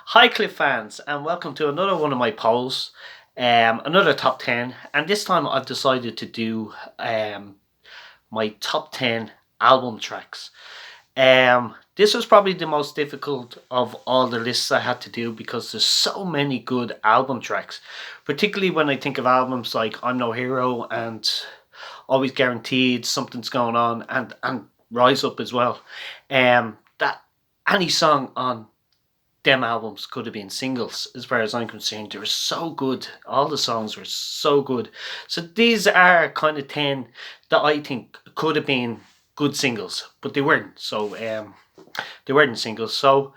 Hi, Cliff fans, and welcome to another one of my polls, another top 10. And this time I've decided to do my top 10 album tracks. This was probably the most difficult of all the lists I had to do because there's so many good album tracks, particularly when I think of albums like I'm No Hero and Always Guaranteed, Something's Going On, and Rise Up as well. That any song on them albums could have been singles as far as I'm concerned. They were so good. All the songs were so good. So these are kind of 10 that I think could have been good singles, but they weren't. So they weren't singles. So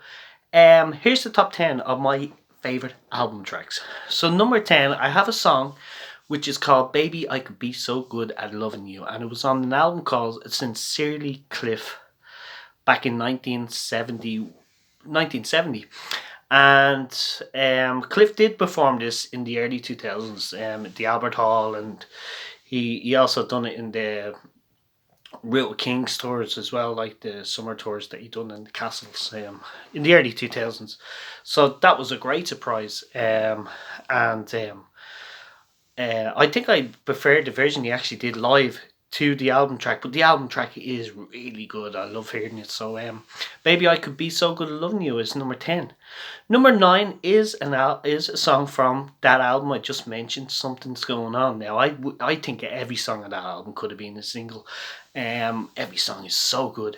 here's the top 10 of my favorite album tracks. So number 10, I have a song which is called Baby I Could Be So Good at Loving You, and it was on an album called Sincerely Cliff back in 1970. And Cliff did perform this in the early 2000s at the Albert Hall, and he also done it in the Real Kings tours as well, like the summer tours that he done in the castles in the early 2000s. So that was a great surprise. And I think I preferred the version he actually did live to the album track, but the album track is really good. I love hearing it. So, Baby I Could Be So Good at Loving You is number 10. Number 9 is a song from that album I just mentioned, Something's Going On. Now, I think every song on that album could have been a single. Every song is so good.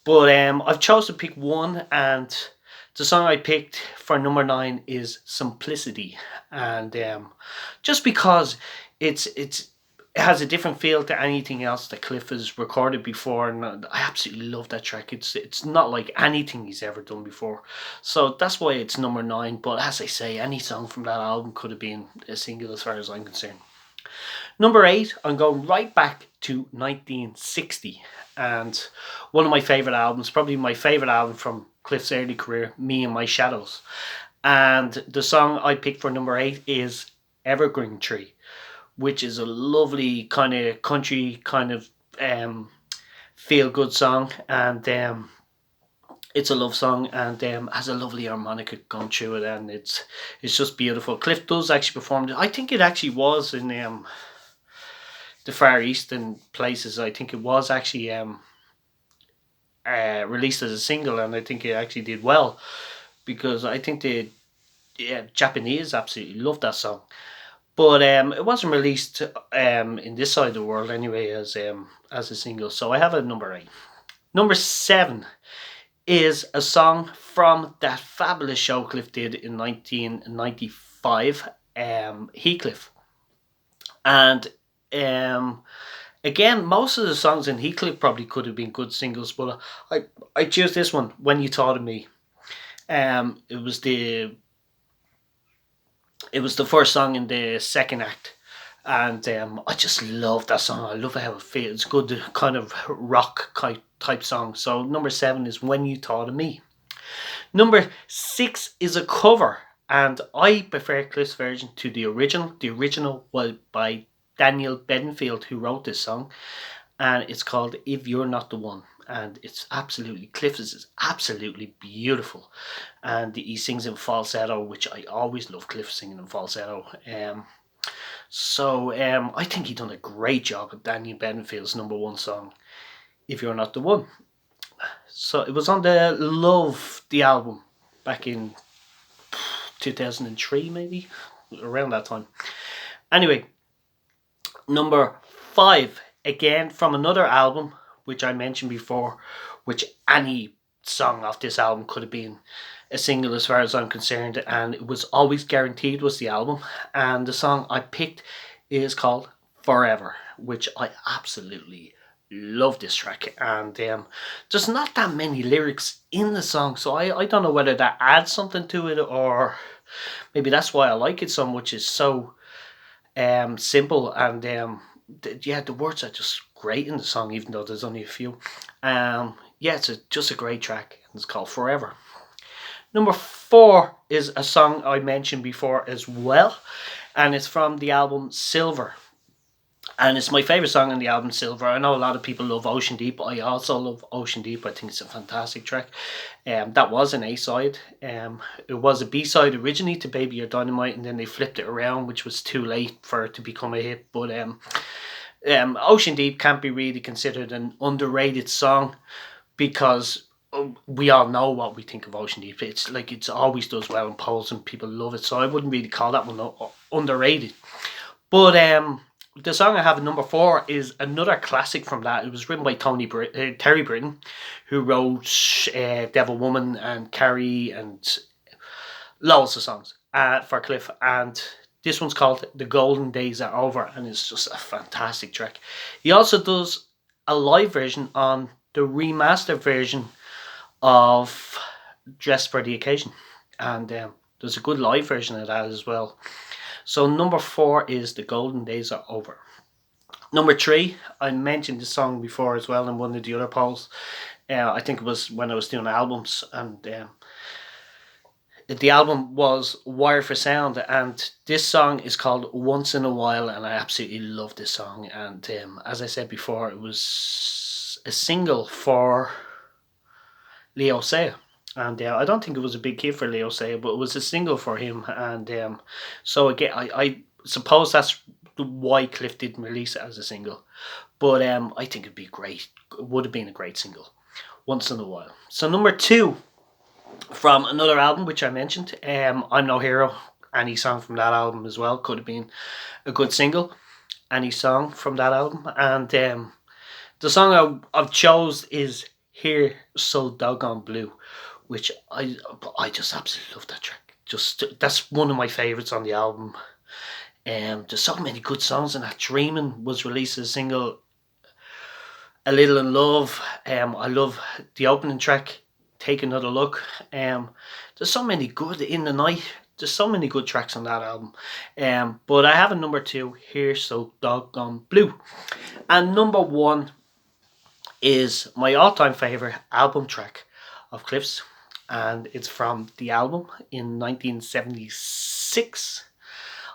But I've chosen to pick one, and the song I picked for number 9 is Simplicity. And just because it has a different feel to anything else that Cliff has recorded before, and I absolutely love that track. It's not like anything he's ever done before, so that's why it's number 9. But as I say, any song from that album could have been a single as far as I'm concerned. Number 8, I'm going right back to 1960, and one of my favourite albums, probably my favourite album from Cliff's early career, Me and My Shadows. And the song I picked for number 8 is Evergreen Tree, which is a lovely kind of country kind of feel good song, and it's a love song, and has a lovely harmonica going through it, and it's just beautiful. Cliff does actually perform it. I think it actually was in the Far Eastern places. I think it was actually released as a single, and I think it actually did well because I think the Japanese absolutely love that song. But it wasn't released in this side of the world anyway as a single. So I have a number 8. Number 7 is a song from that fabulous show Cliff did in 1995, Heathcliff. And again, most of the songs in Heathcliff probably could have been good singles, but I choose this one, When You Thought of Me. It was the first song in the second act, and I just love that song. I love how it feels. It's good kind of rock type song. So number 7 is When You Thought of Me. Number 6 is a cover, and I prefer Cliff's version to the original. The original was by Daniel Bedingfield, who wrote this song, and it's called If You're Not the One. And it's absolutely, Cliff's is absolutely beautiful, and he sings in falsetto, which I always love Cliff singing in falsetto. I think he done a great job with Daniel Bedingfield's number 1 song, If You're Not the One. So it was on the Love, the album, back in 2003 maybe, around that time. Anyway, number 5, again from another album which I mentioned before, which any song off this album could have been a single as far as I'm concerned, and it was Always Guaranteed was the album, and the song I picked is called Forever, which I absolutely love this track. And there's not that many lyrics in the song, so I don't know whether that adds something to it, or maybe that's why I like it so much. It's so simple, and the words are just great in the song, even though there's only a few. It's just a great track, and it's called Forever. Number 4 is a song I mentioned before as well, and it's from the album Silver. And it's my favourite song on the album, Silver. I know a lot of people love Ocean Deep. I also love Ocean Deep. I think it's a fantastic track. That was an A-side. It was a B-side originally to Baby You're Dynamite, and then they flipped it around, which was too late for it to become a hit. But Ocean Deep can't be really considered an underrated song because we all know what we think of Ocean Deep. It's like it's always does well in polls and people love it. So I wouldn't really call that one underrated. But the song I have at number 4 is another classic from that. It was written by Terry Britten, who wrote Devil Woman and Carrie and loads of songs for Cliff. And this one's called The Golden Days Are Over, and it's just a fantastic track. He also does a live version on the remastered version of Dressed for the Occasion. And there's a good live version of that as well. So number 4 is The Golden Days Are Over. Number 3, I mentioned this song before as well in one of the other polls. I think it was when I was doing albums, and the album was Wire for Sound, and this song is called Once in a While, and I absolutely love this song. And as I said before, it was a single for Leo Sayer. And I don't think it was a big hit for Leo Sayer, but it was a single for him. And so again, I suppose that's why Cliff didn't release it as a single. But I think it'd be great. It would have been a great single. Once in a While. So number 2, from another album which I mentioned, I'm No Hero. Any song from that album as well could have been a good single. Any song from that album. And the song I've chose is Here So Doggone Blue, which I just absolutely love that track. Just that's one of my favourites on the album. There's so many good songs in that. Dreaming was released as a single. A Little in Love. I love the opening track, Take Another Look. There's so many good. In the Night. There's so many good tracks on that album. But I have a number 2 here, So Doggone Blue. And number 1 is my all-time favourite album track of Cliff's, and it's from the album in 1976.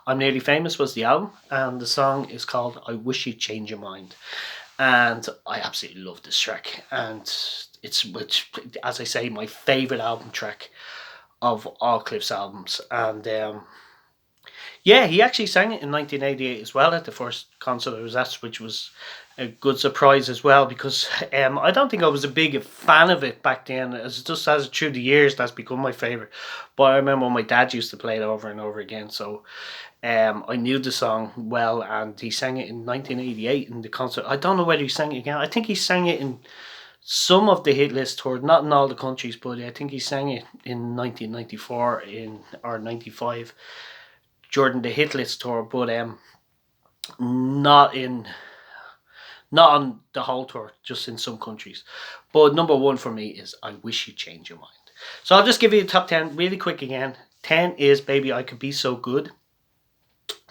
I'm Nearly Famous was the album, and the song is called I Wish You'd Change Your Mind. And I absolutely love this track, and it's, which, as I say, my favourite album track of all Cliff's albums. And yeah, he actually sang it in 1988 as well at the first concert I was at, which was a good surprise as well, because I don't think I was a big fan of it back then. As just as through the years, that's become my favourite. But I remember my dad used to play it over and over again, so I knew the song well, and he sang it in 1988 in the concert. I don't know whether he sang it again. I think he sang it in some of the hit list tours, not in all the countries, but I think he sang it in 1994 or 95 during the hit list tour, but not on the whole tour, just in some countries. But number 1 for me is I Wish You'd Change Your Mind. So I'll just give you the top 10 really quick again. 10 is Baby I Could Be So Good.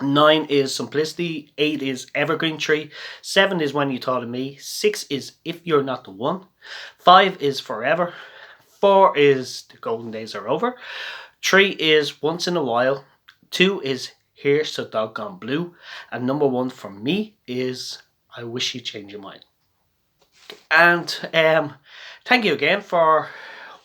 9 is Simplicity. 8 is Evergreen Tree. 7 is When You Thought of Me. 6 is If You're Not the One. 5 is Forever. 4 is The Golden Days Are Over. 3 is Once in a While. 2 is Here So Doggone Blue. And number 1 for me is I Wish You'd Change Your Mind. And thank you again for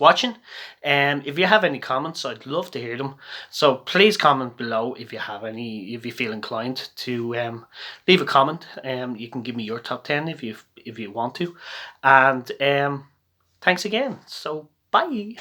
watching. If you have any comments, I'd love to hear them. So please comment below if you have any, if you feel inclined to leave a comment. You can give me your top 10 if you want to. And thanks again. So bye.